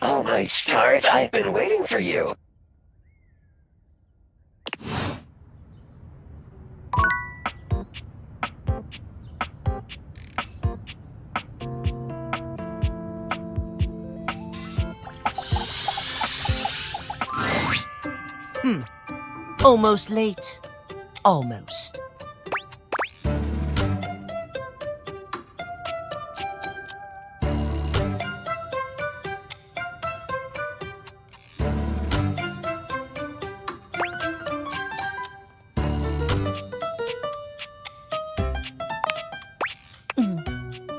Oh my stars, I've been waiting for you. Almost late. Almost.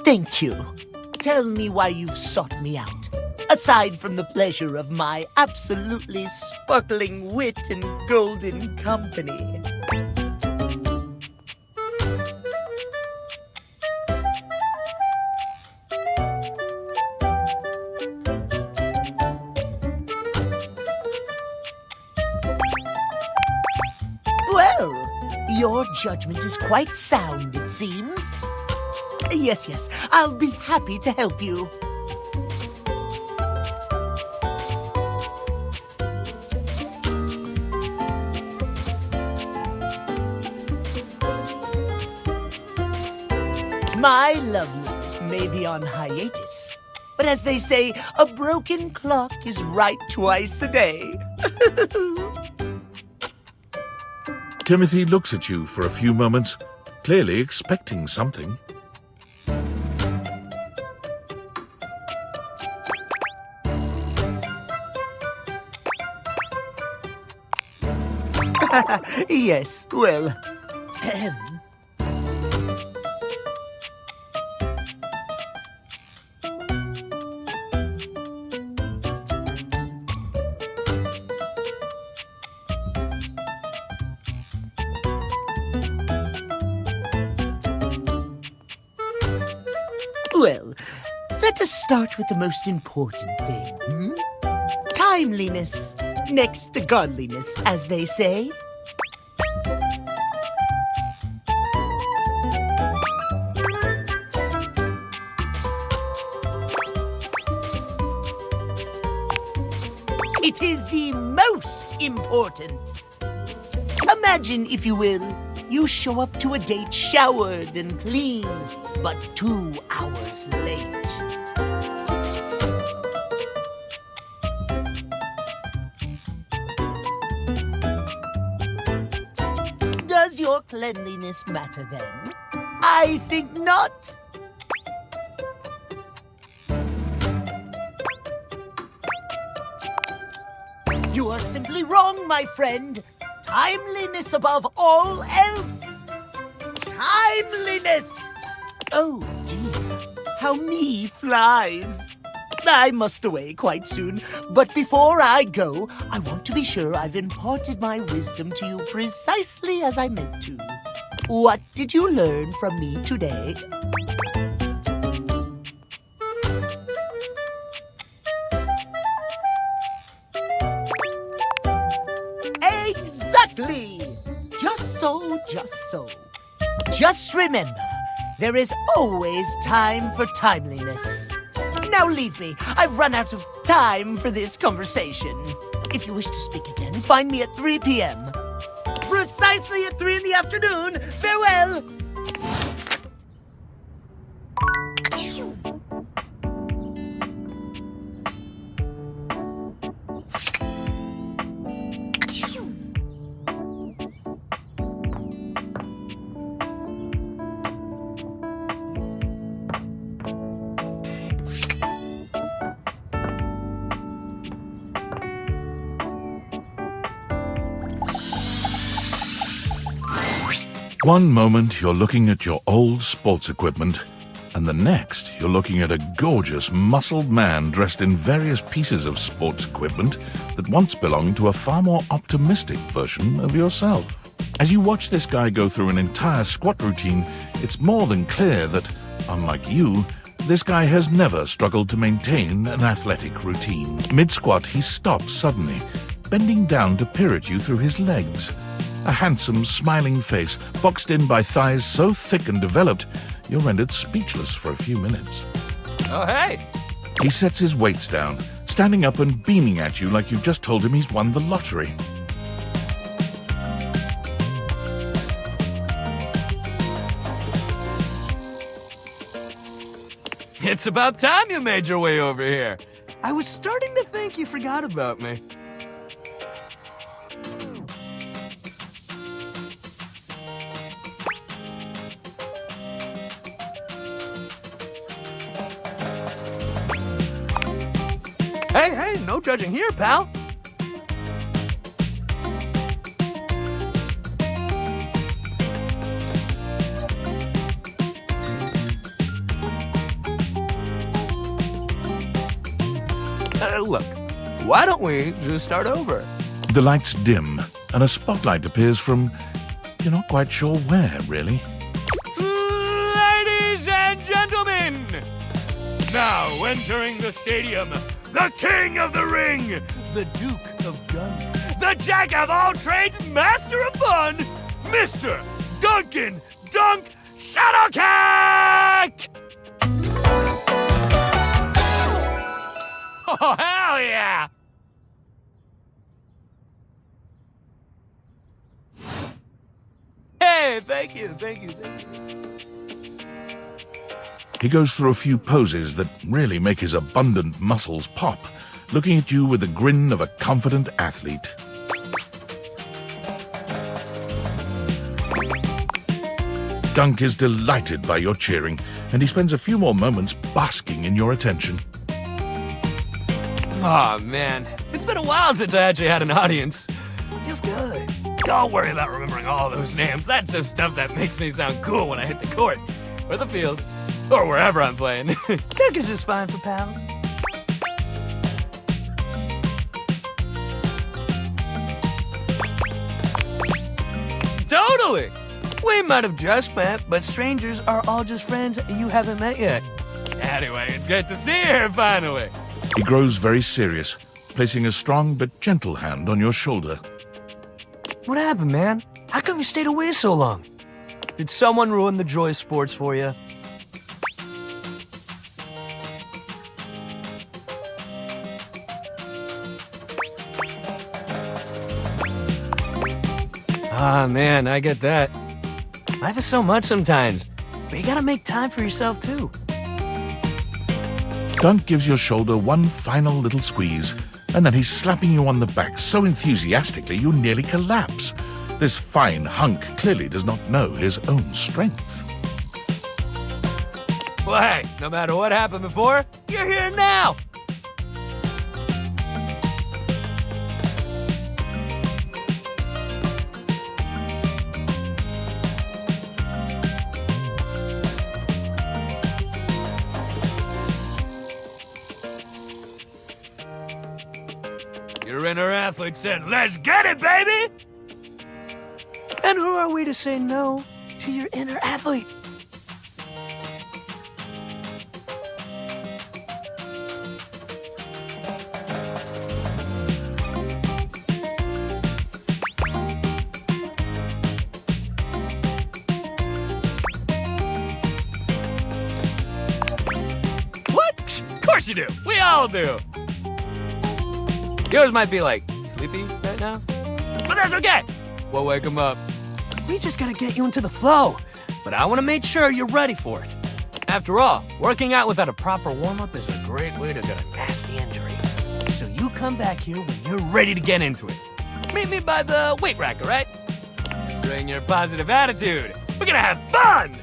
Thank you. Tell me why you've sought me out. Aside from the pleasure of my absolutely sparkling wit and golden company. Well, your judgment is quite sound, it seems. Yes, I'll be happy to help you. My love life may be on hiatus, but as they say, a broken clock is right twice a day. Timothy looks at you for a few moments, clearly expecting something. Yes, well... Well, let us start with the most important thing. Timeliness, next to godliness, as they say. It is the most important. Imagine, if you will, you show up to a date showered and clean, but 2 hours late. Does your cleanliness matter then? I think not. You are simply wrong, my friend. Timeliness above all else. Timeliness! Oh dear, how me flies. I must away quite soon, but before I go, I want to be sure I've imparted my wisdom to you precisely as I meant to. What did you learn from me today? Exactly! Just so, just so. Just remember, there is always time for timeliness. Now leave me. I've run out of time for this conversation. If you wish to speak again, find me at 3 p.m. Precisely at 3 in the afternoon. Farewell! One moment you're looking at your old sports equipment, and the next you're looking at a gorgeous, muscled man dressed in various pieces of sports equipment that once belonged to a far more optimistic version of yourself. As you watch this guy go through an entire squat routine, it's more than clear that, unlike you, this guy has never struggled to maintain an athletic routine. Mid-squat, he stops suddenly, bending down to peer at you through his legs. A handsome, smiling face, boxed in by thighs so thick and developed, you're rendered speechless for a few minutes. Oh, hey! He sets his weights down, standing up and beaming at you like you've just told him he's won the lottery. It's about time you made your way over here. I was starting to think you forgot about me. Hey, no judging here, pal. Look, why don't we just start over? The lights dim, and a spotlight appears from... you're not quite sure where, really. Ladies and gentlemen, now entering the stadium, the king of the ring, The Duke of Gunk. the jack of all trades, master of fun, Mr. Duncan Dunk Shuttlecock! Oh, hell yeah! Hey, thank you. He goes through a few poses that really make his abundant muscles pop, looking at you with the grin of a confident athlete. Dunk is delighted by your cheering, and he spends a few more moments basking in your attention. Oh man, it's been a while since I actually had an audience. Feels good. Don't worry about remembering all those names. That's just stuff that makes me sound cool when I hit the court, or the field, or wherever I'm playing. Dunk is just fine for pals. Totally! We might have just met, but strangers are all just friends you haven't met yet. Anyway, it's great to see you here finally. He grows very serious, placing a strong but gentle hand on your shoulder. What happened, man? How come you stayed away so long? Did someone ruin the joy of sports for you? Ah, man, I get that. Life is so much sometimes, but you gotta make time for yourself, too. Dunk gives your shoulder one final little squeeze, and then he's slapping you on the back so enthusiastically you nearly collapse. This fine hunk clearly does not know his own strength. Well, hey, no matter what happened before, you're here now! Your inner athlete said, "Let's get it, baby!" And who are we to say no to your inner athlete? What? Of course you do. We all do. Yours might be like sleepy right now, but that's okay. We'll wake him up. We just gotta get you into the flow, but I want to make sure you're ready for it. After all, working out without a proper warm-up is a great way to get a nasty injury. So you come back here when you're ready to get into it. Meet me by the weight rack, all right? Bring your positive attitude. We're gonna have fun!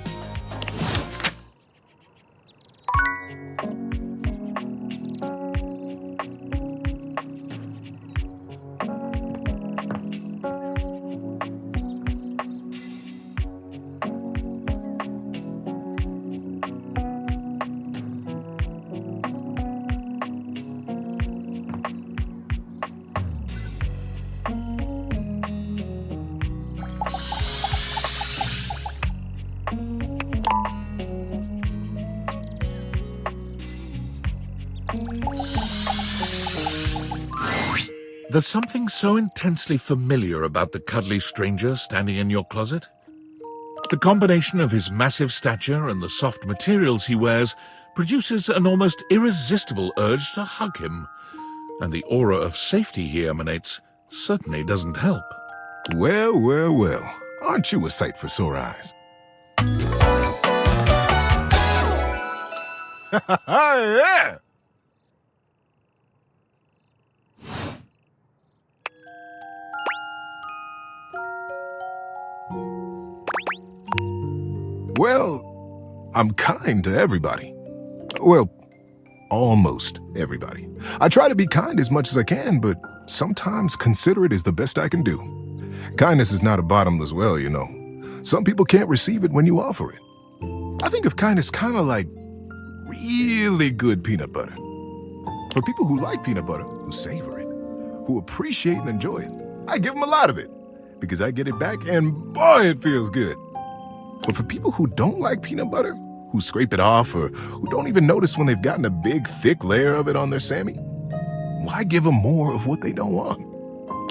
There's something so intensely familiar about the cuddly stranger standing in your closet. The combination of his massive stature and the soft materials he wears produces an almost irresistible urge to hug him. And the aura of safety he emanates certainly doesn't help. Well, well, well. Aren't you a sight for sore eyes? Yeah! Well, I'm kind to everybody. Well, almost everybody. I try to be kind as much as I can, but sometimes considerate is the best I can do. Kindness is not a bottomless well, you know. Some people can't receive it when you offer it. I think of kindness kind of like really good peanut butter. For people who like peanut butter, who savor it, who appreciate and enjoy it, I give them a lot of it because I get it back and boy, it feels good. But for people who don't like peanut butter, who scrape it off or who don't even notice when they've gotten a big, thick layer of it on their Sammy, why give them more of what they don't want?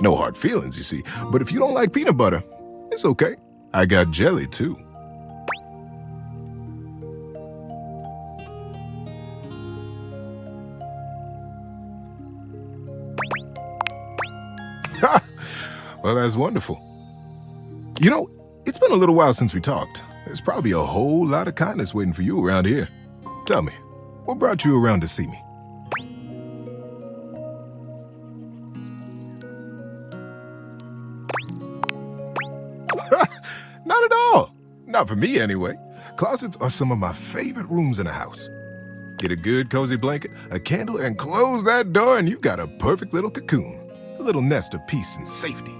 No hard feelings, you see. But if you don't like peanut butter, it's okay. I got jelly, too. Ha! Well, that's wonderful. You know, it's been a little while since we talked. There's probably a whole lot of kindness waiting for you around here. Tell me, what brought you around to see me? Not at all. Not for me, anyway. Closets are some of my favorite rooms in a house. Get a good, cozy blanket, a candle, and close that door, and you've got a perfect little cocoon. A little nest of peace and safety.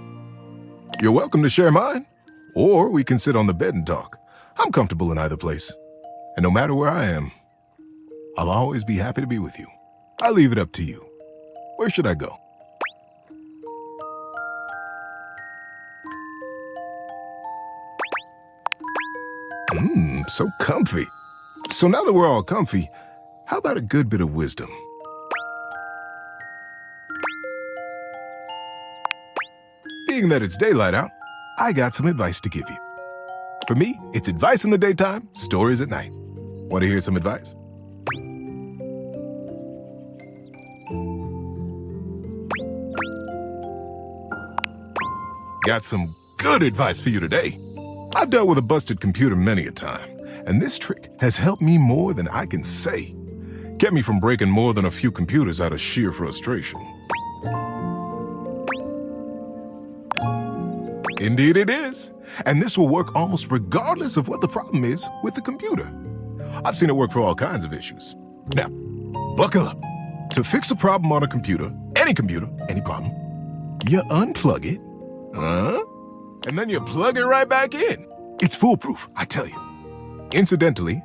You're welcome to share mine, or we can sit on the bed and talk. I'm comfortable in either place. And no matter where I am, I'll always be happy to be with you. I'll leave it up to you. Where should I go? So comfy. So now that we're all comfy, how about a good bit of wisdom? Being that it's daylight out, I got some advice to give you. For me, it's advice in the daytime, stories at night. Want to hear some advice? Got some good advice for you today. I've dealt with a busted computer many a time, and this trick has helped me more than I can say. Kept me from breaking more than a few computers out of sheer frustration. Indeed it is. And this will work almost regardless of what the problem is with the computer. I've seen it work for all kinds of issues. Now, buckle up. To fix a problem on a computer, any problem, you unplug it, and then you plug it right back in. It's foolproof, I tell you. Incidentally,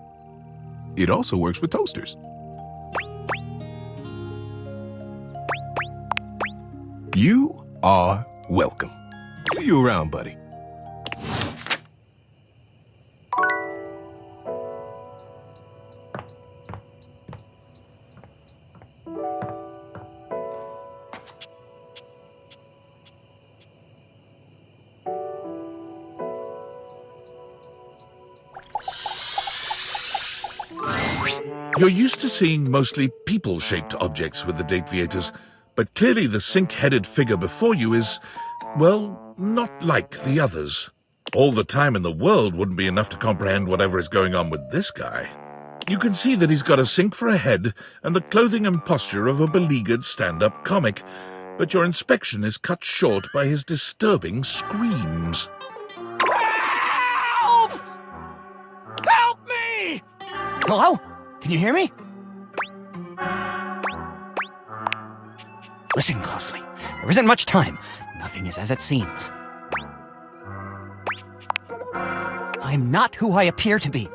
it also works with toasters. You are welcome. See you around, buddy. You're used to seeing mostly people-shaped objects with the Dateviators, but clearly the sink-headed figure before you is, well, not like the others. All the time in the world wouldn't be enough to comprehend whatever is going on with this guy. You can see that he's got a sink for a head and the clothing and posture of a beleaguered stand-up comic, but your inspection is cut short by his disturbing screams. Help! Help me! Hello? Can you hear me? Listen closely. There isn't much time. Nothing is as it seems. I'm not who I appear to be.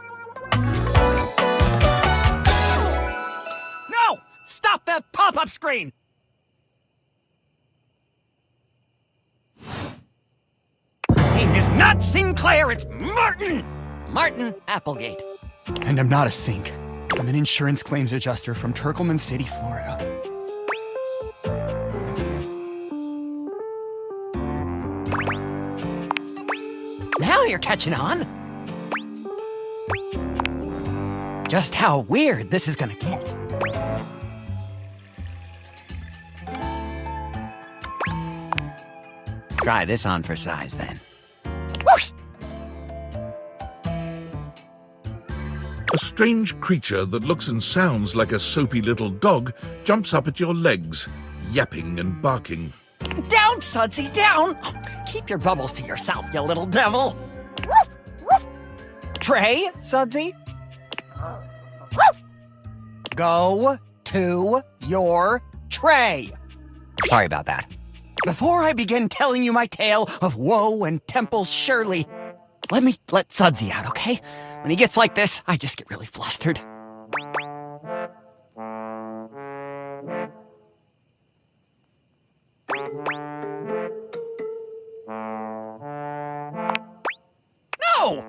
No! Stop that pop-up screen! Name is not Sinclaire, it's Martin! Martin Applegate. And I'm not a sink. I'm an insurance claims adjuster from Turkleman City, Florida. Now you're catching on. Just how weird this is gonna get. Try this on for size, then. Whoosh! A strange creature that looks and sounds like a soapy little dog jumps up at your legs, yapping and barking. Down, Sudsy, down! Keep your bubbles to yourself, you little devil. Woof, woof. Tray, Sudsy. Woof. Go to your tray. Sorry about that. Before I begin telling you my tale of woe and temples surely, let me let Sudsy out, okay? When he gets like this, I just get really flustered. No!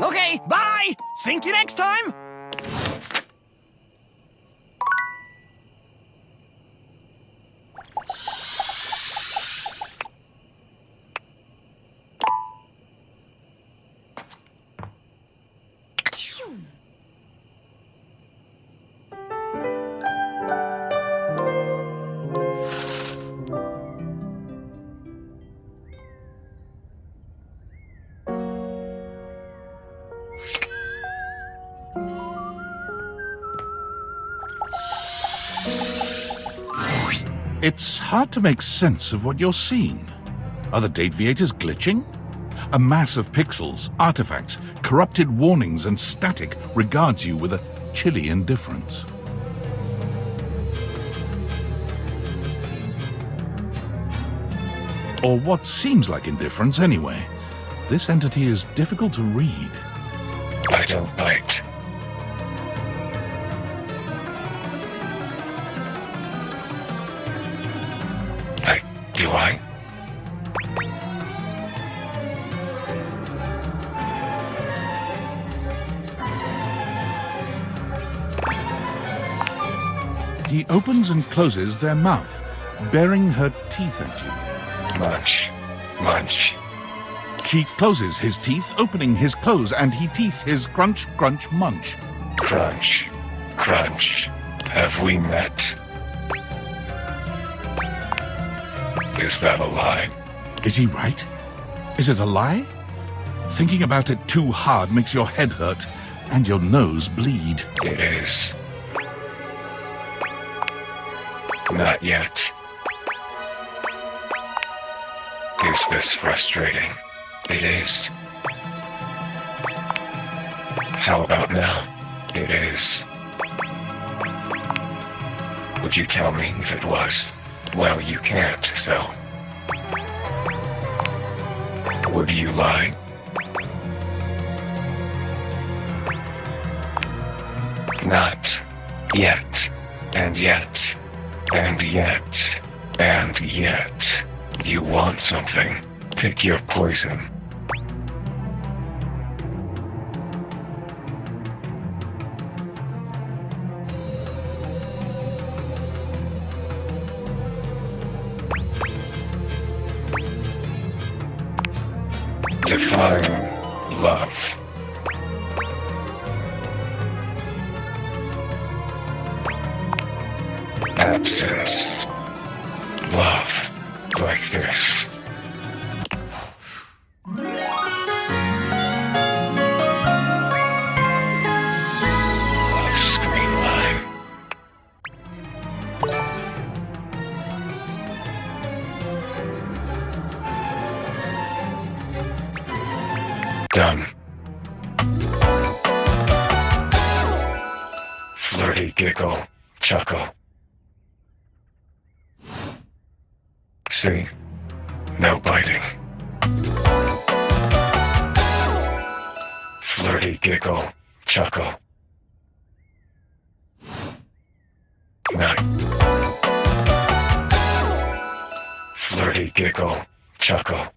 Okay, bye! Sink you next time! It's hard to make sense of what you're seeing. Are the deviators glitching? A mass of pixels, artifacts, corrupted warnings, and static regards you with a chilly indifference. Or what seems like indifference anyway. This entity is difficult to read. I don't bite. Do I? He opens and closes their mouth, baring her teeth at you. Munch. Munch. She closes his teeth, opening his close, and he teeth his crunch, crunch, munch. Crunch. Crunch. Have we met? Is that a lie? Is he right? Is it a lie? Thinking about it too hard makes your head hurt and your nose bleed. It is. Not yet. Is this frustrating? It is. How about now? It is. Would you tell me if it was? Well, you can't, so. Would you lie? Not yet, and yet, and yet, and yet. You want something. Pick your poison. Define love. Absence. Love. Like this. Love screen line. Done. Flirty giggle, chuckle. See? No biting. Flirty giggle, chuckle. No. Flirty giggle, chuckle.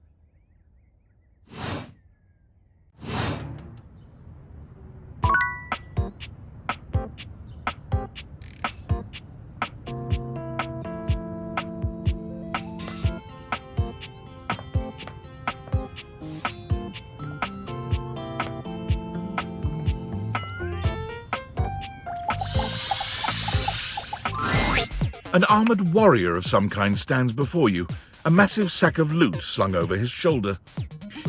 An armored warrior of some kind stands before you, a massive sack of loot slung over his shoulder.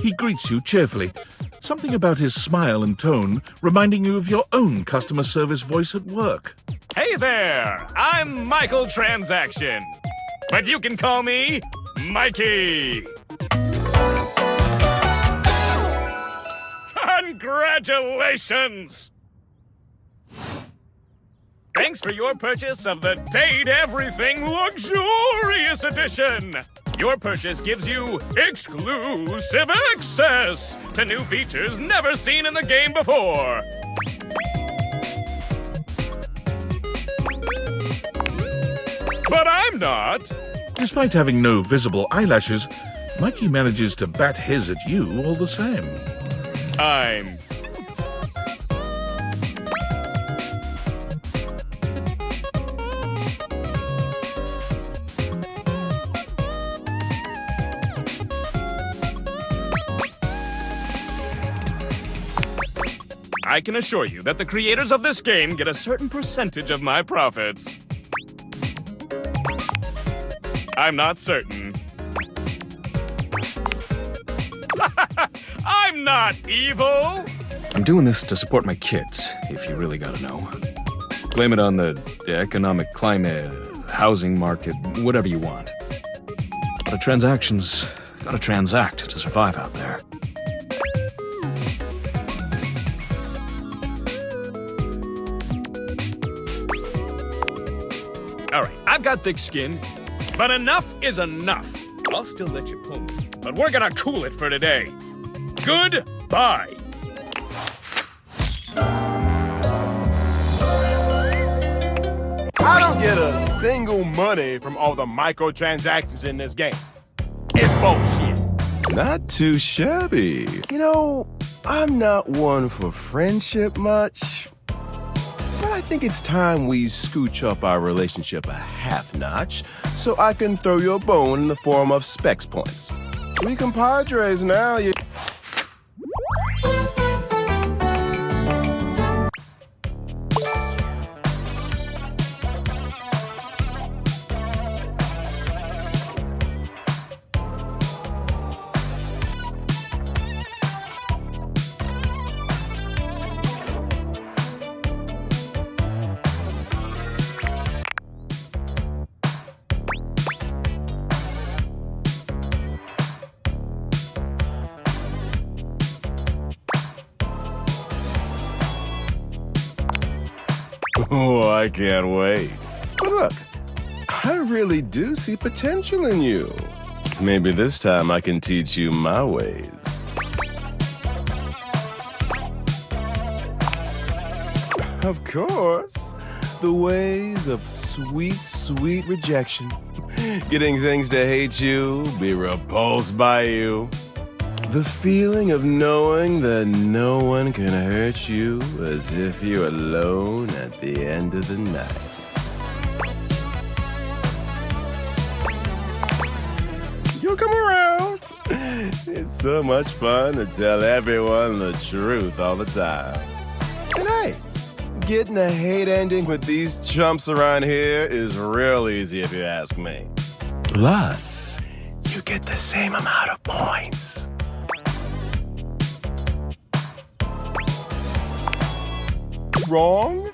He greets you cheerfully, something about his smile and tone reminding you of your own customer service voice at work. Hey there! I'm Michael Transaction. But you can call me Mikey! Congratulations! Thanks for your purchase of the Date Everything Luxurious Edition! Your purchase gives you exclusive access to new features never seen in the game before! But I'm not! Despite having no visible eyelashes, Mikey manages to bat his at you all the same. I'm... I can assure you that the creators of this game get a certain percentage of my profits. I'm not certain. I'm not evil! I'm doing this to support my kids, if you really gotta know. Blame it on the economic climate, housing market, whatever you want. But a transaction's gotta transact to survive out there. Alright, I've got thick skin, but enough is enough. I'll still let you pull me, but we're gonna cool it for today. Goodbye! I don't get a single money from all the microtransactions in this game. It's bullshit. Not too shabby. You know, I'm not one for friendship much, but I think it's time we scooch up our relationship a half notch so I can throw you a bone in the form of specs points. We compadres now, you... Oh, I can't wait. But look, I really do see potential in you. Maybe this time I can teach you my ways. Of course, the ways of sweet, sweet rejection. Getting things to hate you, be repulsed by you. The feeling of knowing that no one can hurt you as if you're alone at the end of the night. You'll come around. It's so much fun to tell everyone the truth all the time. And hey, getting a hate ending with these chumps around here is real easy if you ask me. Plus, you get the same amount of points. Wrong?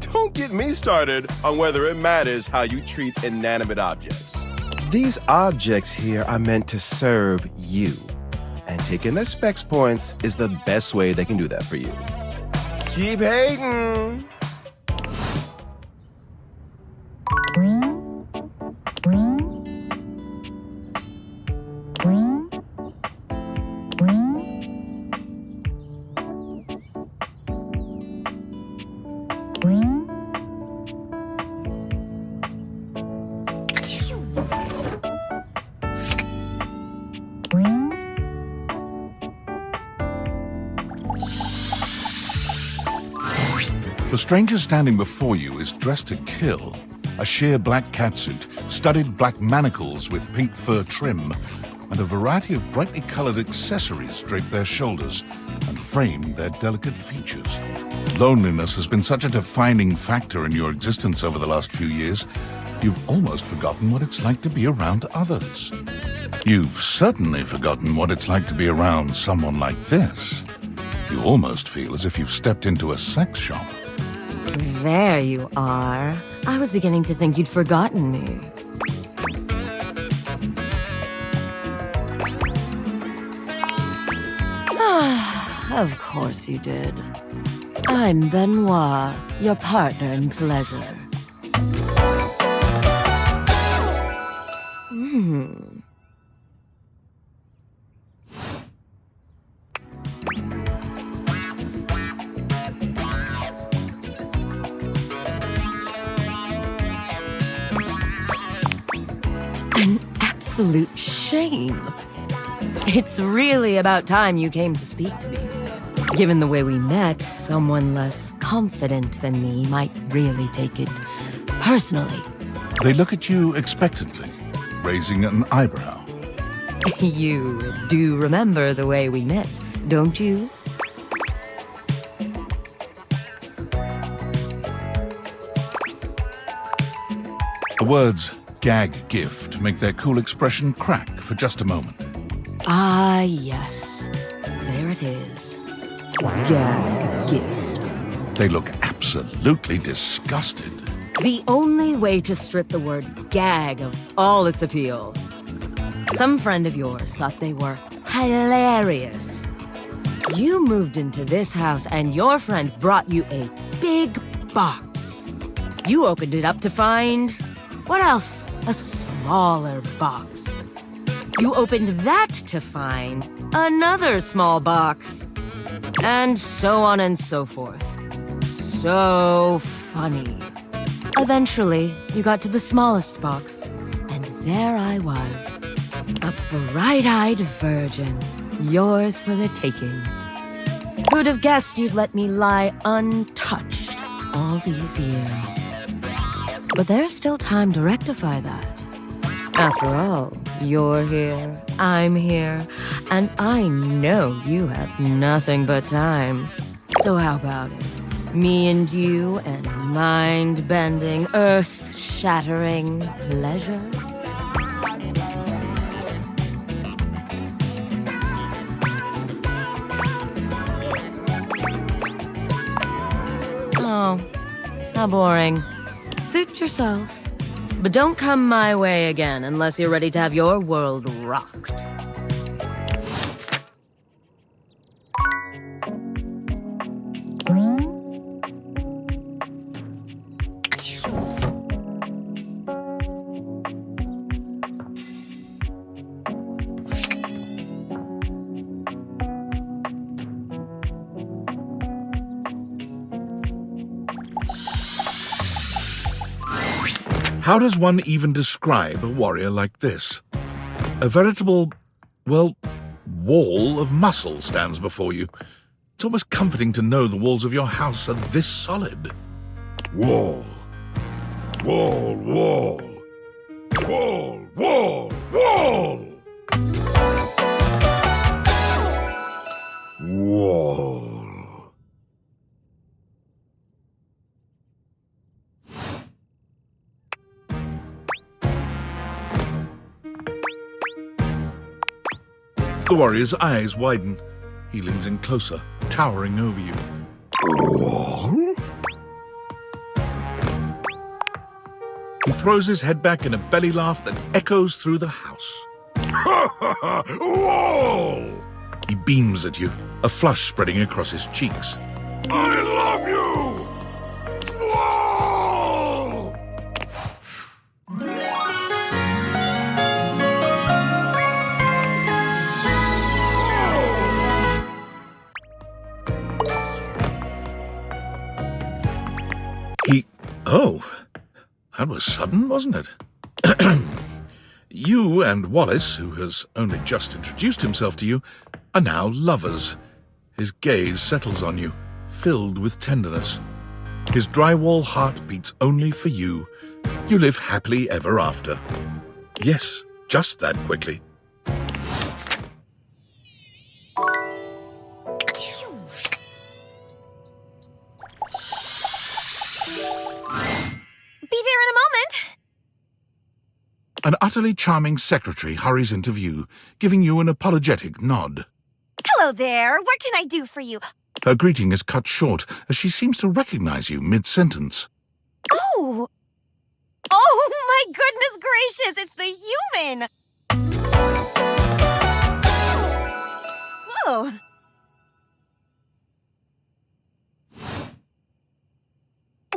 Don't get me started on whether it matters how you treat inanimate objects. These objects here are meant to serve you, and taking their specs points is the best way they can do that for you. Keep hating! The stranger standing before you is dressed to kill. A sheer black catsuit, studded black manacles with pink fur trim, and a variety of brightly colored accessories drape their shoulders and frame their delicate features. Loneliness has been such a defining factor in your existence over the last few years. You've almost forgotten what it's like to be around others. You've certainly forgotten what it's like to be around someone like this. You almost feel as if you've stepped into a sex shop. There you are. I was beginning to think you'd forgotten me. Of course you did. I'm Ben-Hwa, your partner in pleasure. An absolute shame. It's really about time you came to speak to me. Given the way we met, someone less confident than me might really take it personally. They look at you expectantly, raising an eyebrow. You do remember the way we met, don't you? The words gag gift make their cool expression crack for just a moment. Ah, yes. There it is. Gag gift. They look absolutely disgusted. The only way to strip the word gag of all its appeal. Some friend of yours thought they were hilarious. You moved into this house and your friend brought you a big box. You opened it up to find... what else? A smaller box. You opened that to find another small box. And so on and so forth. So funny. Eventually, you got to the smallest box, and there I was. A bright-eyed virgin, yours for the taking. Who'd have guessed you'd let me lie untouched all these years? But there's still time to rectify that. After all, you're here, I'm here, and I know you have nothing but time. So how about it? Me and you and mind-bending, earth-shattering pleasure? Oh, how boring. Suit yourself. But don't come my way again unless you're ready to have your world rocked. How does one even describe a warrior like this? A veritable, well, wall of muscle stands before you. It's almost comforting to know the walls of your house are this solid. Wall. Wall, wall. Wall, wall, wall. Wall. The warrior's eyes widen. He leans in closer, towering over you. He throws his head back in a belly laugh that echoes through the house. Wall! He beams at you, a flush spreading across his cheeks. I love you! Wall! Oh, that was sudden, wasn't it? You and Wallace, who has only just introduced himself to you, are now lovers. His gaze settles on you, filled with tenderness. His drywall heart beats only for you. You live happily ever after. Yes, just that quickly. Be there in a moment. An utterly charming secretary hurries into view, giving you an apologetic nod. Hello there. What can I do for you? Her greeting is cut short as she seems to recognize you mid-sentence. Oh! Oh, my goodness gracious! It's the human! Whoa!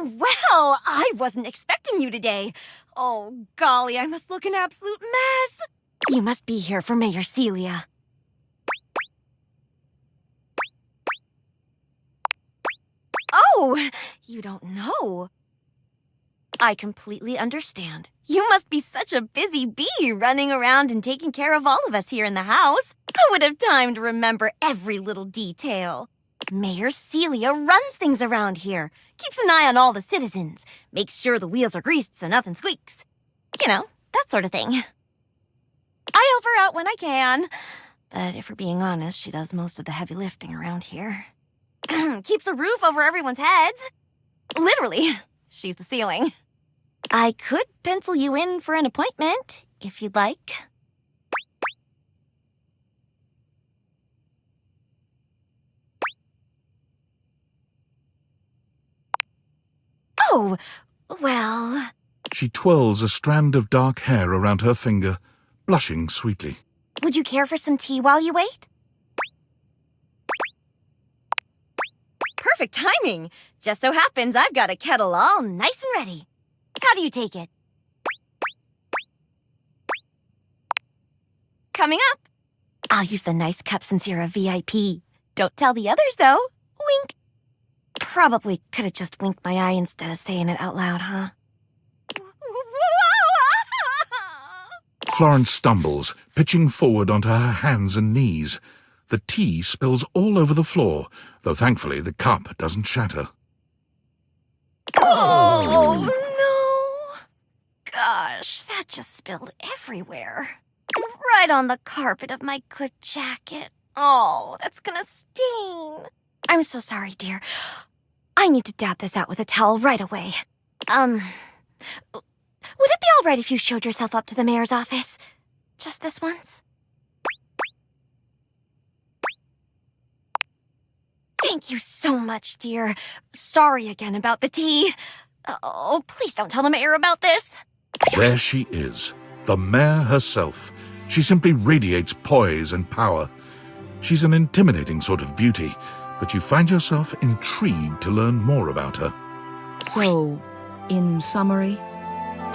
Well, I wasn't expecting you today. Oh, golly, I must look an absolute mess. You must be here for Mayor Celia. Oh, you don't know. I completely understand. You must be such a busy bee running around and taking care of all of us here in the house. Who would have time to remember every little detail? Mayor Celia runs things around here, keeps an eye on all the citizens, makes sure the wheels are greased so nothing squeaks. You know, that sort of thing. I help her out when I can, but if we're being honest, she does most of the heavy lifting around here. Keeps a roof over everyone's heads. Literally, she's the ceiling. I could pencil you in for an appointment, if you'd like. Oh, well... She twirls a strand of dark hair around her finger, blushing sweetly. Would you care for some tea while you wait? Perfect timing. Just so happens I've got a kettle all nice and ready. How do you take it? Coming up. I'll use the nice cup since you're a VIP. Don't tell the others, though. Wink. Probably could have just winked my eye instead of saying it out loud, huh? Florence stumbles, pitching forward onto her hands and knees. The tea spills all over the floor, though thankfully the cup doesn't shatter. Oh, no. Gosh, that just spilled everywhere. Right on the carpet of my good jacket. Oh, that's gonna stain. I'm so sorry, dear. I need to dab this out with a towel right away. Would it be all right if you showed yourself up to the mayor's office? Just this once? Thank you so much, dear. Sorry again about the tea. Oh, please don't tell the mayor about this. There she is, the mayor herself. She simply radiates poise and power. She's an intimidating sort of beauty, but you find yourself intrigued to learn more about her. So, in summary?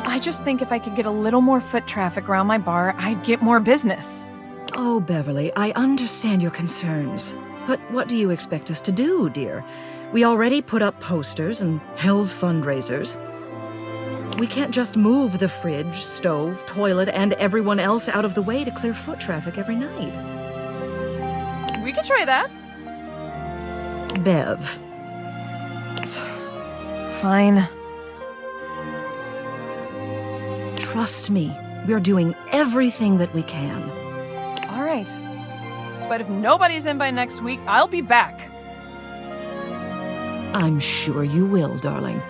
I just think if I could get a little more foot traffic around my bar, I'd get more business. Oh, Beverly, I understand your concerns. But what do you expect us to do, dear? We already put up posters and held fundraisers. We can't just move the fridge, stove, toilet, and everyone else out of the way to clear foot traffic every night. We could try that. Bev. Fine. Trust me, we're doing everything that we can. All right. But if nobody's in by next week, I'll be back. I'm sure you will, darling.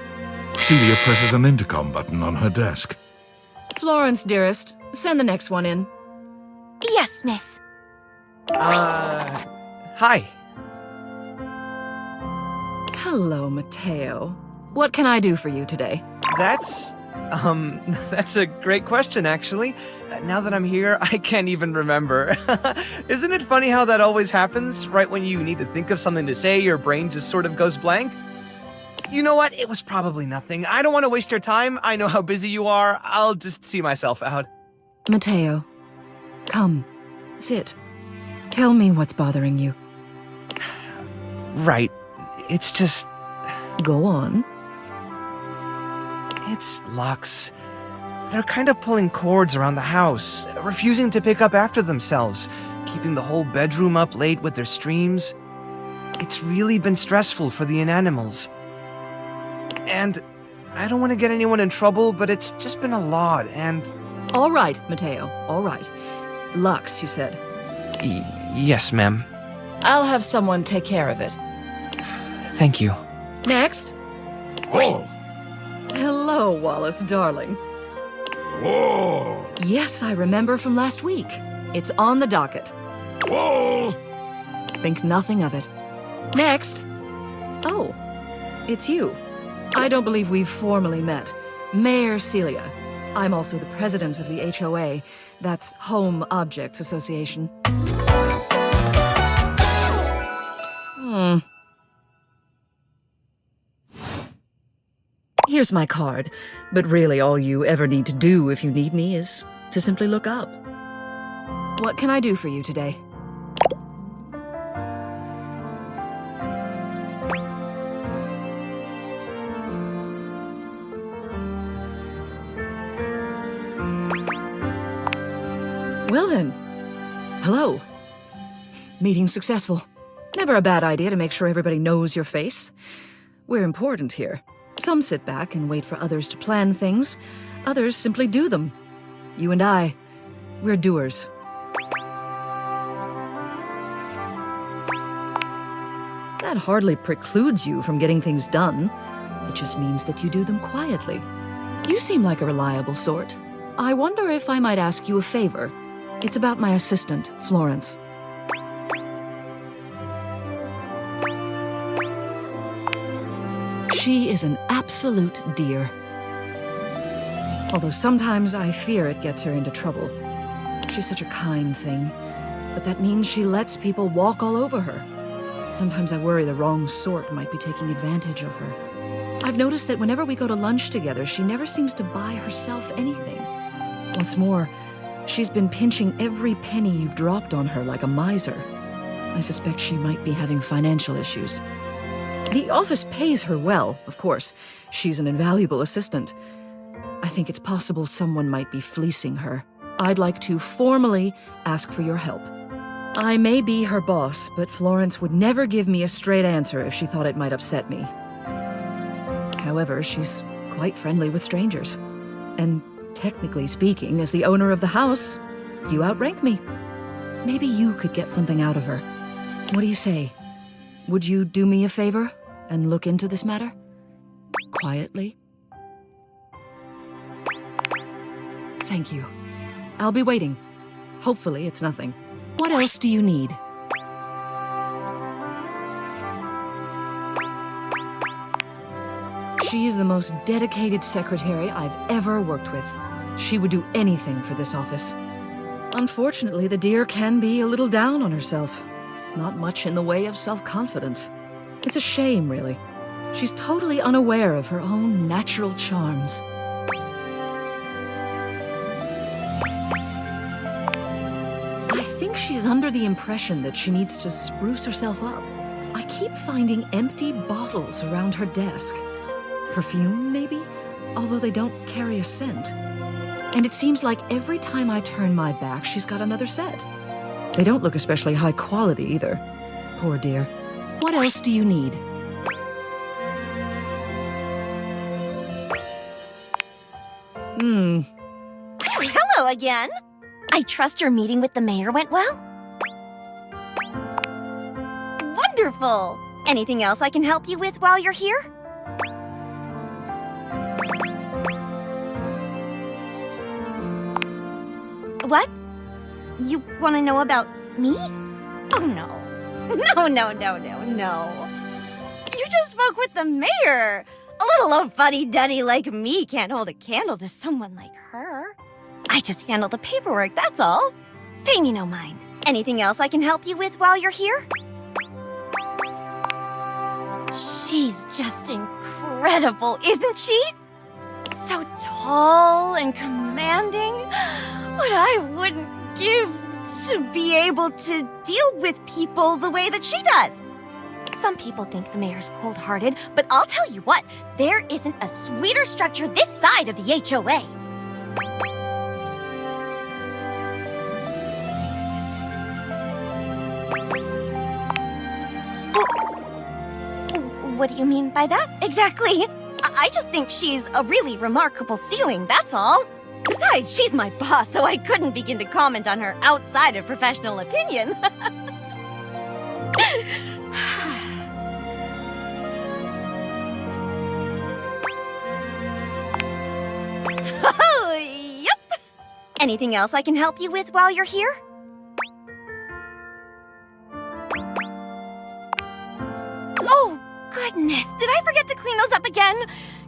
Celia presses an intercom button on her desk. Florence, dearest, send the next one in. Yes, miss. Hi. Hello, Mateo. What can I do for you today? That's a great question, actually. Now that I'm here, I can't even remember. Isn't it funny how that always happens? Right when you need to think of something to say, your brain just sort of goes blank? You know what? It was probably nothing. I don't want to waste your time. I know how busy you are. I'll just see myself out. Mateo, come, sit. Tell me what's bothering you. Right. It's just... Go on. It's Lux. They're kind of pulling cords around the house, refusing to pick up after themselves, keeping the whole bedroom up late with their streams. It's really been stressful for the inanimals. And I don't want to get anyone in trouble, but it's just been a lot, and... All right, Mateo, all right. Lux, you said? Yes, ma'am. I'll have someone take care of it. Thank you. Next. Oh. Hello, Wallace, darling. Whoa! Yes, I remember from last week. It's on the docket. Whoa! Think nothing of it. Next. Oh, it's you. I don't believe we've formally met. Mayor Celia. I'm also the president of the HOA. That's Home Objects Association. Here's my card, but really all you ever need to do if you need me is to simply look up. What can I do for you today? Well then, hello. Meeting successful. Never a bad idea to make sure everybody knows your face. We're important here. Some sit back and wait for others to plan things. Others simply do them. You and I, we're doers. That hardly precludes you from getting things done. It just means that you do them quietly. You seem like a reliable sort. I wonder if I might ask you a favor. It's about my assistant, Florence. She is an absolute dear. Although sometimes I fear it gets her into trouble. She's such a kind thing, but that means she lets people walk all over her. Sometimes I worry the wrong sort might be taking advantage of her. I've noticed that whenever we go to lunch together, she never seems to buy herself anything. What's more, she's been pinching every penny you've dropped on her like a miser. I suspect she might be having financial issues. The office pays her well, of course. She's an invaluable assistant. I think it's possible someone might be fleecing her. I'd like to formally ask for your help. I may be her boss, but Florence would never give me a straight answer if she thought it might upset me. However, she's quite friendly with strangers. And technically speaking, as the owner of the house, you outrank me. Maybe you could get something out of her. What do you say? Would you do me a favor and look into this matter? Quietly? Thank you. I'll be waiting. Hopefully it's nothing. What else do you need? She's the most dedicated secretary I've ever worked with. She would do anything for this office. Unfortunately, the dear can be a little down on herself. Not much in the way of self-confidence. It's a shame, really. She's totally unaware of her own natural charms. I think she's under the impression that she needs to spruce herself up. I keep finding empty bottles around her desk. Perfume, maybe? Although they don't carry a scent. And it seems like every time I turn my back, she's got another set. They don't look especially high quality either. Poor dear. What else do you need? Hello again. I trust your meeting with the mayor went well? Wonderful. Anything else I can help you with while you're here? What? You want to know about me? Oh, no. No. You just spoke with the mayor. A little old fuddy-duddy like me can't hold a candle to someone like her. I just handle the paperwork, that's all. Pay me no mind. Anything else I can help you with while you're here? She's just incredible, isn't she? So tall and commanding. What I wouldn't give to be able to deal with people the way that she does. Some people think the mayor's cold-hearted, but I'll tell you what, there isn't a sweeter structure this side of the HOA. What do you mean by that, exactly? I just think she's a really remarkable ceiling, that's all. Besides, she's my boss, so I couldn't begin to comment on her outside of professional opinion. Oh, yep. Anything else I can help you with while you're here? Oh, goodness. Did I forget to clean those up again?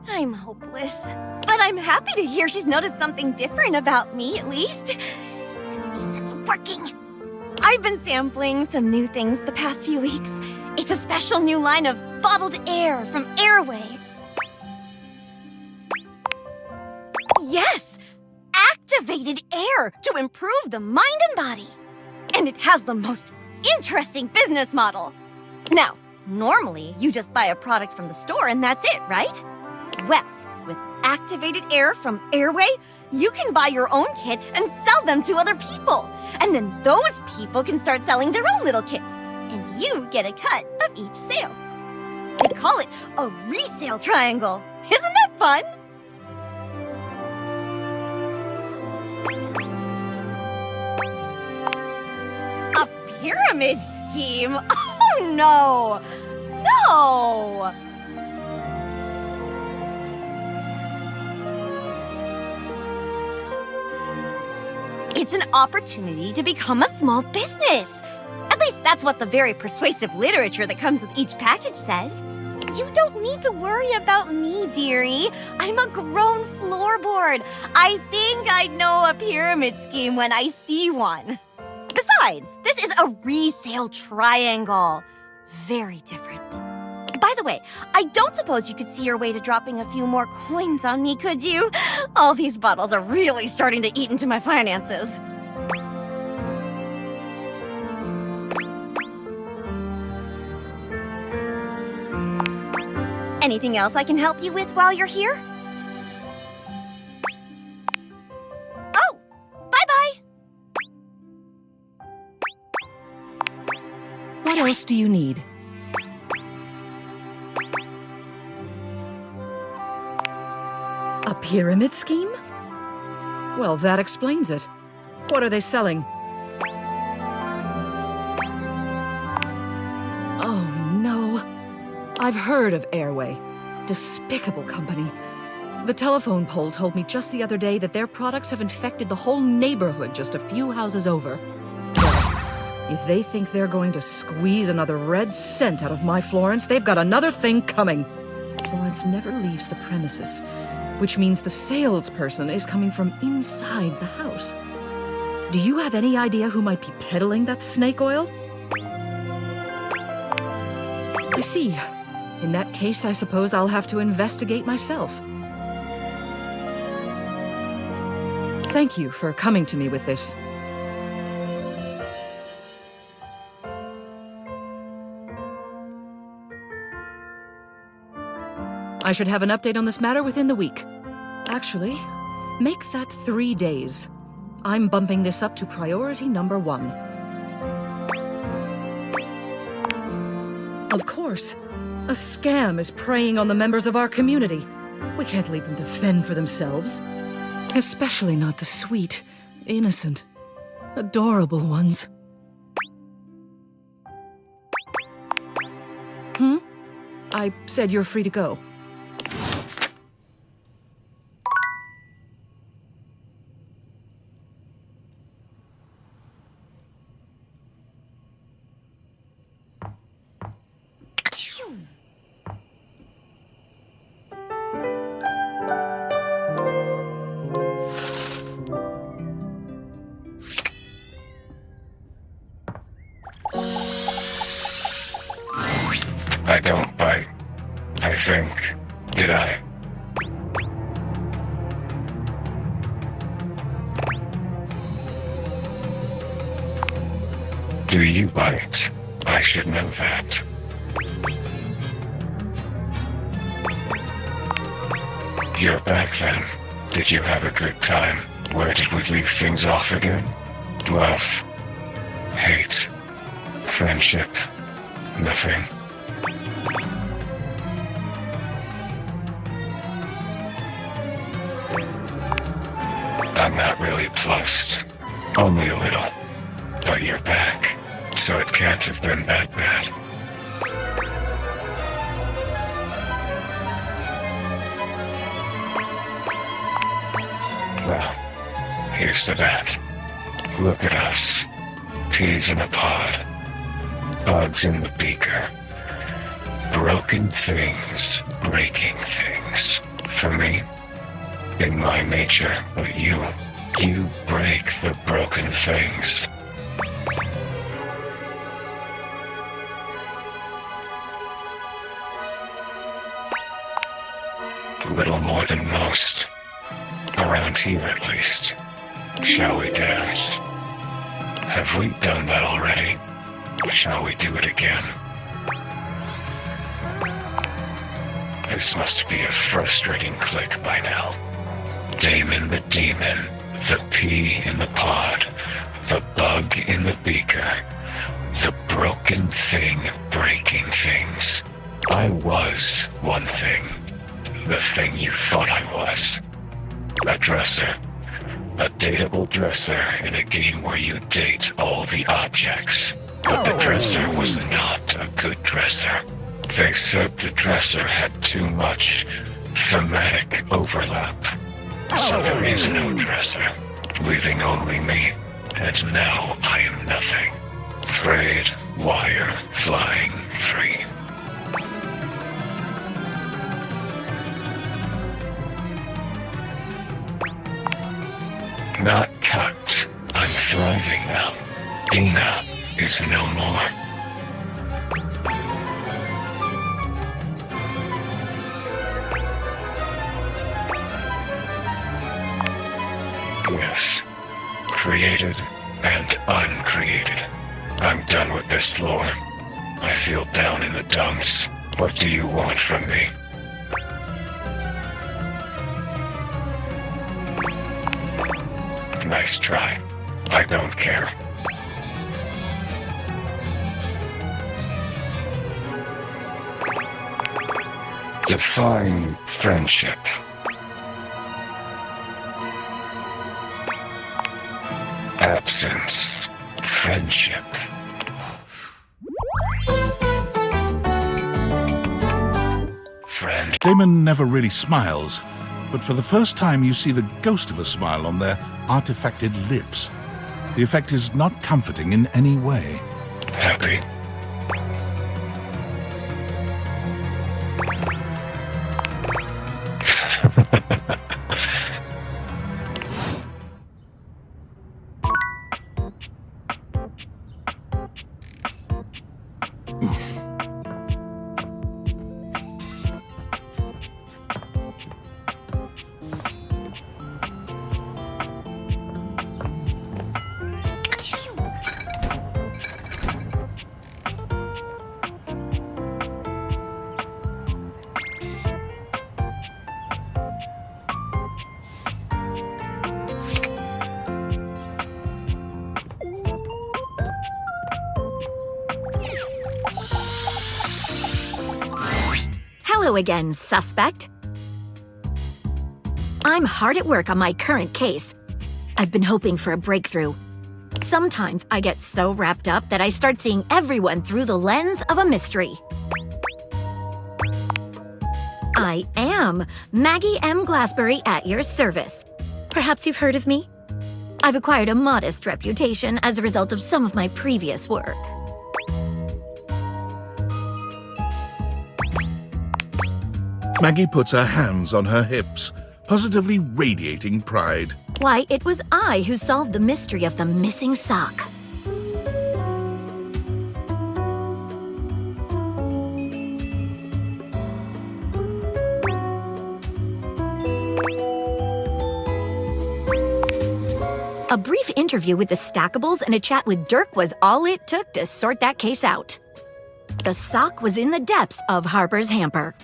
I'm hopeless. But I'm happy to hear she's noticed something different about me, at least. It means it's working. I've been sampling some new things the past few weeks. It's a special new line of bottled air from Airway. Yes! Activated air to improve the mind and body. And it has the most interesting business model. Now, normally you just buy a product from the store and that's it, right? Well, with activated air from Airway, you can buy your own kit and sell them to other people. And then those people can start selling their own little kits. And you get a cut of each sale. They call it a resale triangle. Isn't that fun? A pyramid scheme? Oh no! No! It's an opportunity to become a small business. At least that's what the very persuasive literature that comes with each package says. You don't need to worry about me, dearie. I'm a grown floorboard. I think I'd know a pyramid scheme when I see one. Besides, this is a resale triangle. Very different. By the way, I don't suppose you could see your way to dropping a few more coins on me, could you? All these bottles are really starting to eat into my finances. Anything else I can help you with while you're here? Oh, bye-bye. What else do you need? A pyramid scheme? Well, that explains it. What are they selling? Oh, no. I've heard of Airway. Despicable company. The telephone pole told me just the other day that their products have infected the whole neighborhood just a few houses over. Well, if they think they're going to squeeze another red cent out of my Florence, they've got another thing coming. Florence never leaves the premises, which means the salesperson is coming from inside the house. Do you have any idea who might be peddling that snake oil? I see. In that case, I suppose I'll have to investigate myself. Thank you for coming to me with this. I should have an update on this matter within the week. Actually, make that 3 days. I'm bumping this up to priority number 1. Of course. A scam is preying on the members of our community. We can't leave them to fend for themselves. Especially not the sweet, innocent, adorable ones. I said you're free to go. I don't bite. I think. Did I? Do you bite? I should know that. You're back then. Did you have a good time? Where did we leave things off again? Love. Hate. Friendship. Nothing. I'm not really plussed. Only a little. But you're back, so it can't have been that bad. Well, here's to that. Look at us. Peas in a pod. Bugs in the beaker. Broken things, breaking things. For me, in my nature, but you break the broken things. Little more than most. Around here, at least. Shall we dance? Have we done that already? Shall we do it again? This must be a frustrating click by now. Daemon the demon, the pea in the pod, the bug in the beaker, the broken thing breaking things. I was one thing. The thing you thought I was. A dresser. A dateable dresser in a game where you date all the objects. But the dresser was not a good dresser. They said the dresser had too much thematic overlap. So there is no dresser, leaving only me. And now I am nothing. Frayed wire flying free. Not cut. I'm thriving now. Dina is no more. Yes. Created and uncreated. I'm done with this lore. I feel down in the dumps. What do you want from me? Nice try. I don't care. Define friendship. Absence. Friendship. Friend. Daemon never really smiles, but for the first time you see the ghost of a smile on their artifacted lips. The effect is not comforting in any way. Happy. Hello again, suspect. I'm hard at work on my current case. I've been hoping for a breakthrough. Sometimes I get so wrapped up that I start seeing everyone through the lens of a mystery. I am Maggie M. Glassbury at your service. Perhaps you've heard of me? I've acquired a modest reputation as a result of some of my previous work. Maggie puts her hands on her hips, positively radiating pride. Why, it was I who solved the mystery of the missing sock. A brief interview with the Stackables and a chat with Dirk was all it took to sort that case out. The sock was in the depths of Harper's hamper.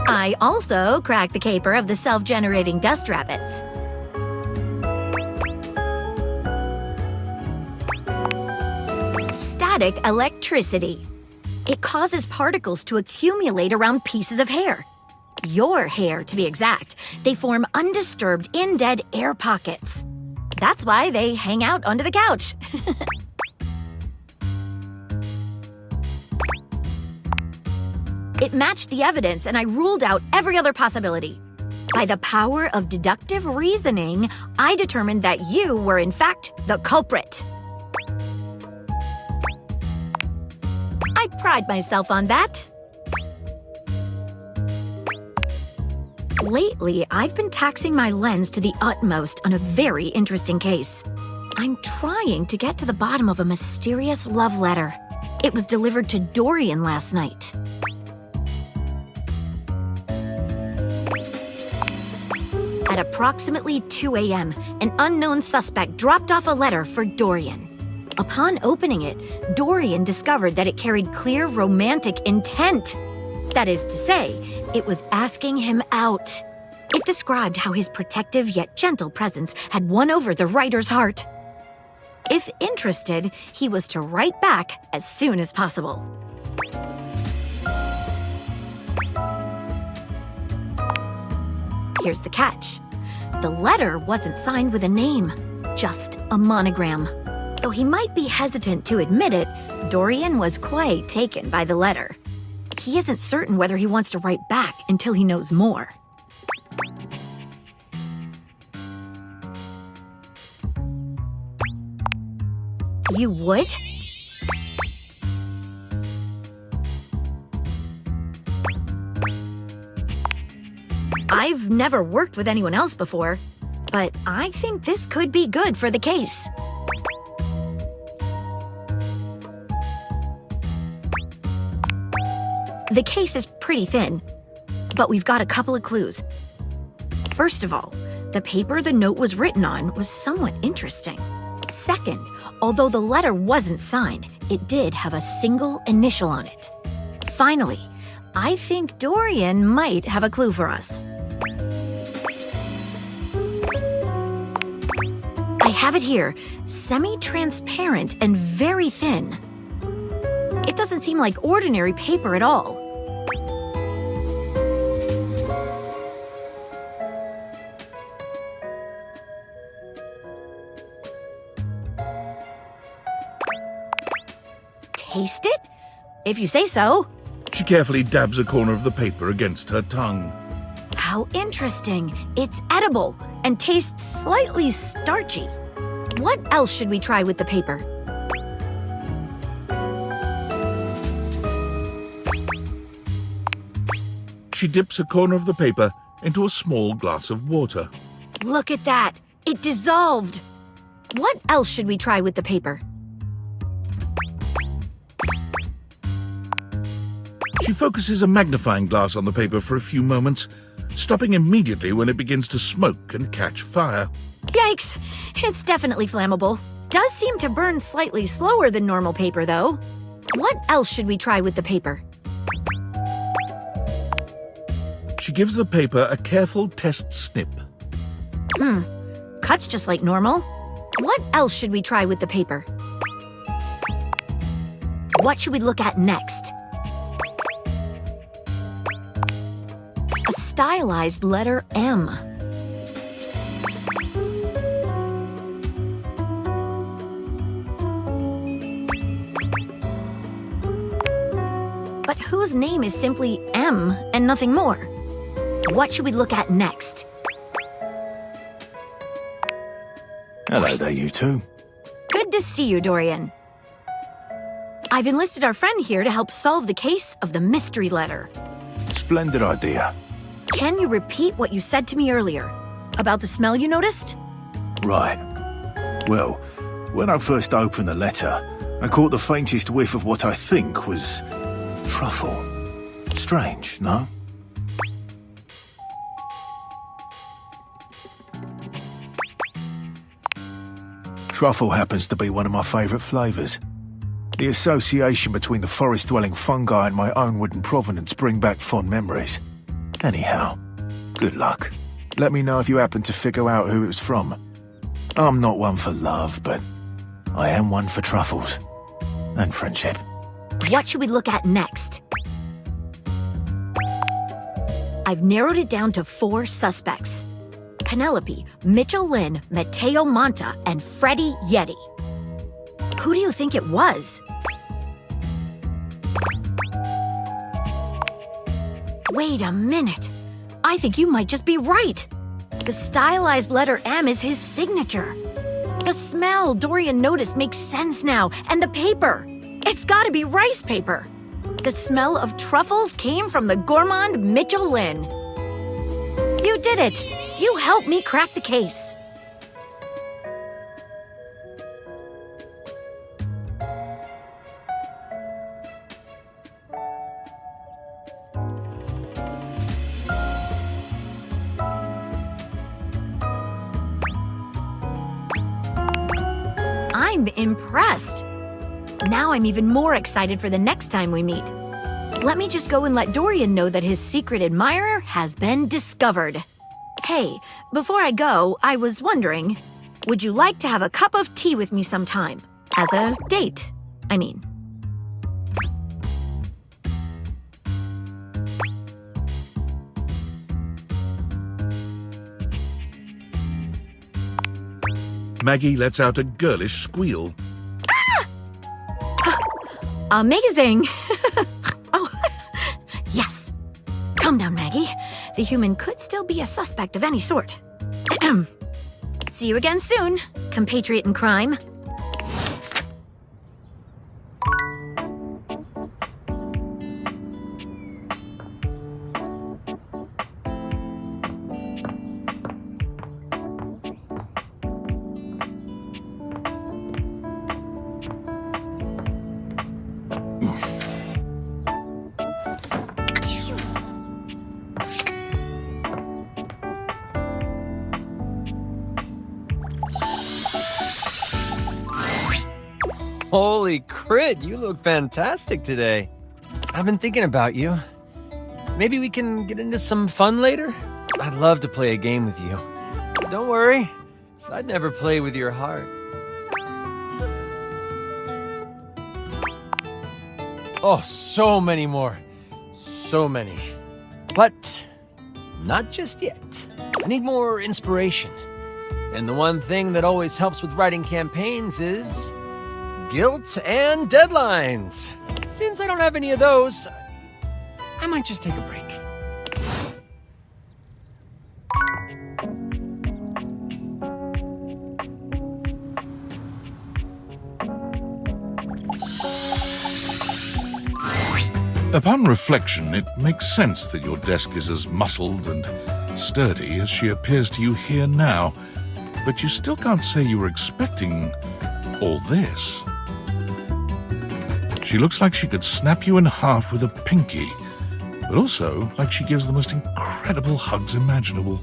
I also cracked the caper of the self-generating dust rabbits. Static electricity. It causes particles to accumulate around pieces of hair. Your hair, to be exact. They form undisturbed, in-dead air pockets. That's why they hang out under the couch. It matched the evidence, and I ruled out every other possibility. By the power of deductive reasoning, I determined that you were in fact the culprit. I pride myself on that. Lately, I've been taxing my lens to the utmost on a very interesting case. I'm trying to get to the bottom of a mysterious love letter. It was delivered to Dorian last night. At approximately 2 a.m., an unknown suspect dropped off a letter for Dorian. Upon opening it, Dorian discovered that it carried clear romantic intent. That is to say, it was asking him out. It described how his protective yet gentle presence had won over the writer's heart. If interested, he was to write back as soon as possible. Here's the catch. The letter wasn't signed with a name, just a monogram. Though he might be hesitant to admit it, Dorian was quite taken by the letter. He isn't certain whether he wants to write back until he knows more. You would? I've never worked with anyone else before, but I think this could be good for the case. The case is pretty thin, but we've got a couple of clues. First of all, the paper the note was written on was somewhat interesting. Second, although the letter wasn't signed, it did have a single initial on it. Finally, I think Dorian might have a clue for us. I have it here, semi-transparent and very thin. It doesn't seem like ordinary paper at all. Taste it? If you say so. She carefully dabs a corner of the paper against her tongue. How interesting. It's edible and tastes slightly starchy. What else should we try with the paper? She dips a corner of the paper into a small glass of water. Look at that. It dissolved. What else should we try with the paper? She focuses a magnifying glass on the paper for a few moments, stopping immediately when it begins to smoke and catch fire. Yikes! It's definitely flammable. Does seem to burn slightly slower than normal paper, though. What else should we try with the paper? She gives the paper a careful test snip. Cuts just like normal. What else should we try with the paper? What should we look at next? A stylized letter M. But whose name is simply M and nothing more? What should we look at next? Hello there, you two. Good to see you, Dorian. I've enlisted our friend here to help solve the case of the mystery letter. Splendid idea. Can you repeat what you said to me earlier? About the smell you noticed? Right. Well, when I first opened the letter, I caught the faintest whiff of what I think was truffle. Strange, no? Truffle happens to be one of my favourite flavours. The association between the forest-dwelling fungi and my own wooden provenance bring back fond memories. Anyhow, good luck. Let me know if you happen to figure out who it was from. I'm not one for love, but I am one for truffles. And friendship. What should we look at next? I've narrowed it down to 4 suspects. Penelope, Mitchell Lynn, Matteo Monta, and Freddie Yeti. Who do you think it was? Wait a minute. I think you might just be right. The stylized letter M is his signature. The smell Dorian noticed makes sense now, and the paper. It's gotta be rice paper. The smell of truffles came from the gourmand Mitchell Lynn. You did it. You helped me crack the case. I'm impressed. Now I'm even more excited for the next time we meet. Let me just go and let Dorian know that his secret admirer has been discovered. Hey, before I go, I was wondering, would you like to have a cup of tea with me sometime? As a date, I mean. Maggie lets out a girlish squeal. Amazing! Oh, yes. Calm down, Maggie. The human could still be a suspect of any sort. See you again soon, compatriot in crime. Holy crit, you look fantastic today. I've been thinking about you. Maybe we can get into some fun later? I'd love to play a game with you. Don't worry, I'd never play with your heart. Oh, so many more. So many. But not just yet. I need more inspiration. And the one thing that always helps with writing campaigns is guilt and deadlines. Since I don't have any of those, I might just take a break. Upon reflection, it makes sense that your desk is as muscled and sturdy as she appears to you here now, but you still can't say you were expecting all this. She looks like she could snap you in half with a pinky, but also like she gives the most incredible hugs imaginable.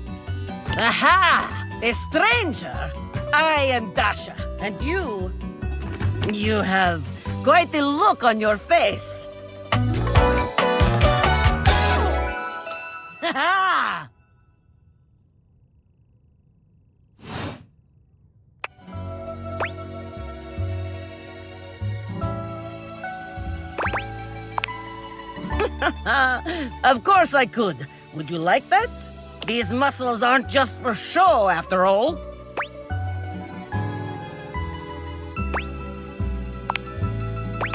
Aha! A stranger! I am Dasha, and you have quite the look on your face. Ha! Of course I could. Would you like that? These muscles aren't just for show, after all.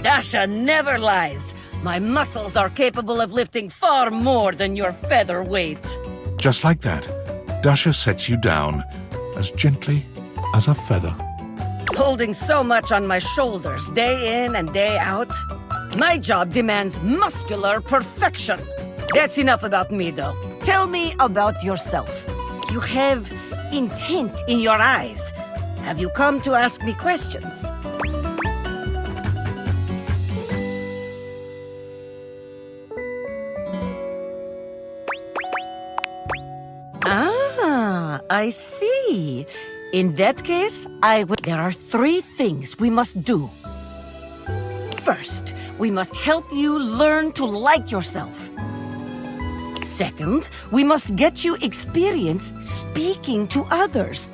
Dasha never lies. My muscles are capable of lifting far more than your feather weight. Just like that, Dasha sets you down as gently as a feather. Holding so much on my shoulders day in and day out. My job demands muscular perfection. That's enough about me, though. Tell me about yourself. You have intent in your eyes. Have you come to ask me questions? Ah, I see. In that case, There are 3 things we must do. First, we must help you learn to like yourself. Second, we must get you experience speaking to others.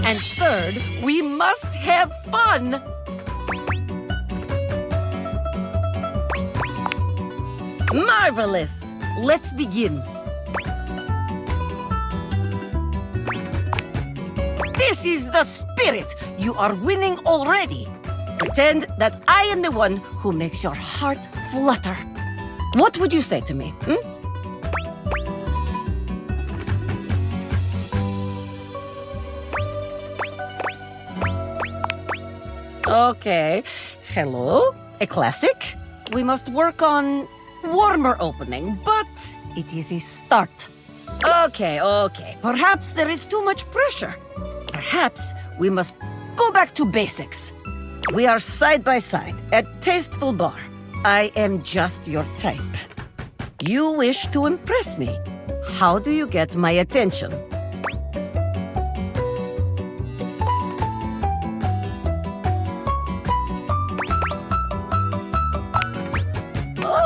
And third, we must have fun. Marvelous! Let's begin. This is the spirit! You are winning already. Pretend that I am the one who makes your heart flutter. What would you say to me? Okay. Hello? A classic? We must work on warmer opening, but it is a start. Okay. Perhaps there is too much pressure. Perhaps we must go back to basics. We are side by side at Tasteful Bar. I am just your type. You wish to impress me. How do you get my attention?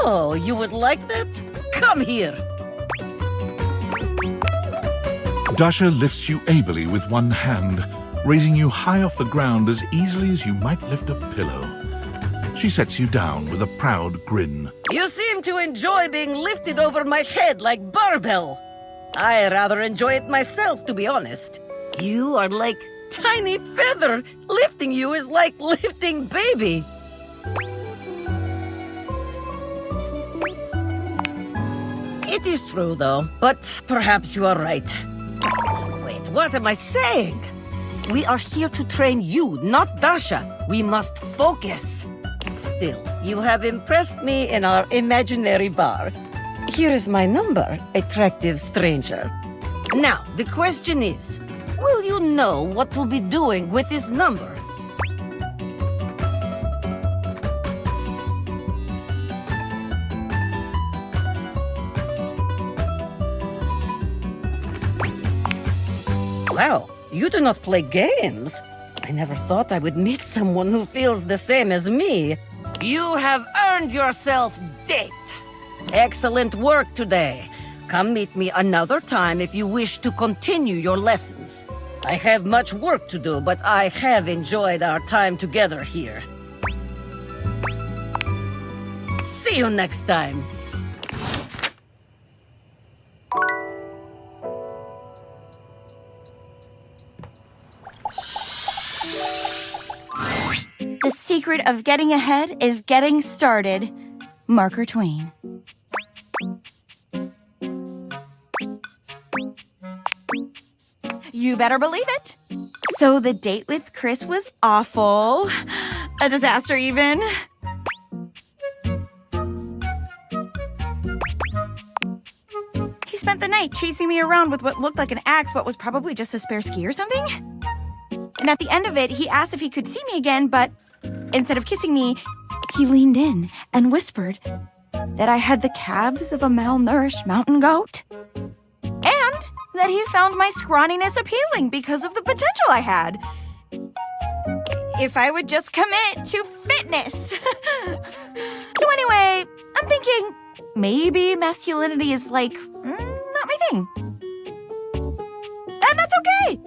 Oh, you would like that? Come here. Dasha lifts you ably with one hand, raising you high off the ground as easily as you might lift a pillow. She sets you down with a proud grin. You seem to enjoy being lifted over my head like barbell. I rather enjoy it myself, to be honest. You are like tiny feather. Lifting you is like lifting baby. It is true, though, but perhaps you are right. Wait, what am I saying? We are here to train you, not Dasha. We must focus. Still, you have impressed me in our imaginary bar. Here is my number, attractive stranger. Now, the question is, will you know what to be doing with this number? Wow, you do not play games. I never thought I would meet someone who feels the same as me. You have earned yourself date. Excellent work today. Come meet me another time if you wish to continue your lessons. I have much work to do, but I have enjoyed our time together here. See you next time. The secret of getting ahead is getting started. Marker Twain. You better believe it. So the date with Chris was awful. A disaster, even. He spent the night chasing me around with what looked like an axe but was probably just a spare ski or something. And at the end of it, he asked if he could see me again, but instead of kissing me, he leaned in and whispered that I had the calves of a malnourished mountain goat. And that he found my scrawniness appealing because of the potential I had. If I would just commit to fitness. So anyway, I'm thinking maybe masculinity is like, not my thing. And that's okay.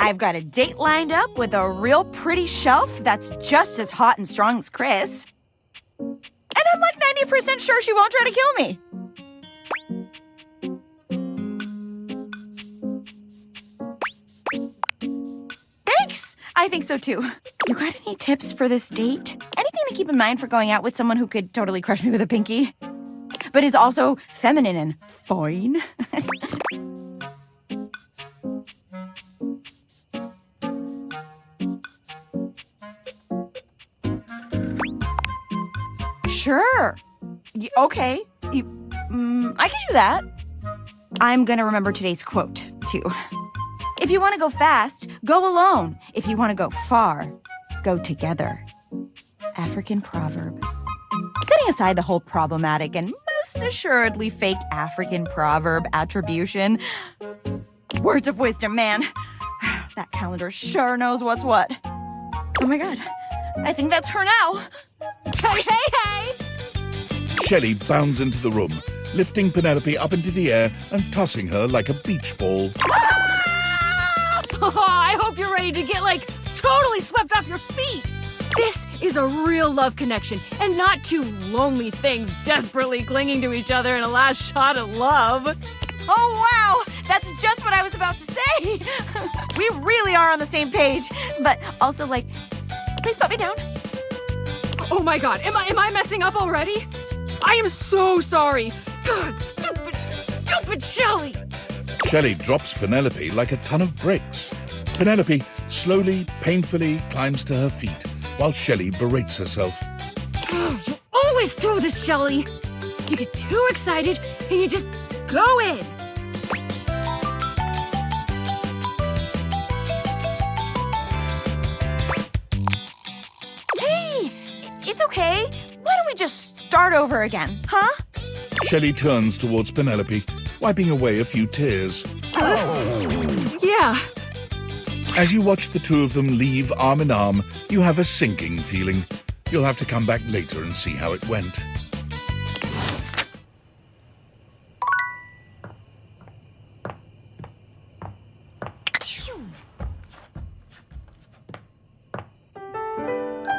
I've got a date lined up with a real pretty shelf that's just as hot and strong as Chris. And I'm like 90% sure she won't try to kill me. Thanks! I think so too. You got any tips for this date? Anything to keep in mind for going out with someone who could totally crush me with a pinky? But is also feminine and fine? Sure. Okay. I can do that. I'm gonna remember today's quote, too. If you want to go fast, go alone. If you want to go far, go together. African proverb. Setting aside the whole problematic and most assuredly fake African proverb attribution. Words of wisdom, man. That calendar sure knows what's what. Oh my god. I think that's her now. Hey, hey, hey! Shelley bounds into the room, lifting Penelope up into the air and tossing her like a beach ball. Oh, I hope you're ready to get, totally swept off your feet. This is a real love connection, and not two lonely things desperately clinging to each other in a last shot at love. Oh, wow! That's just what I was about to say! We really are on the same page. But also, please put me down. Oh my god, am I messing up already? I am so sorry. God, stupid Shelley! Shelley drops Penelope like a ton of bricks. Penelope slowly, painfully climbs to her feet, while Shelley berates herself. Oh, you always do this, Shelley. You get too excited and you just go in. Hey, it's okay. Why don't we just start over again, huh? Shelley turns towards Penelope, wiping away a few tears. Yeah. As you watch the two of them leave arm in arm, you have a sinking feeling. You'll have to come back later and see how it went.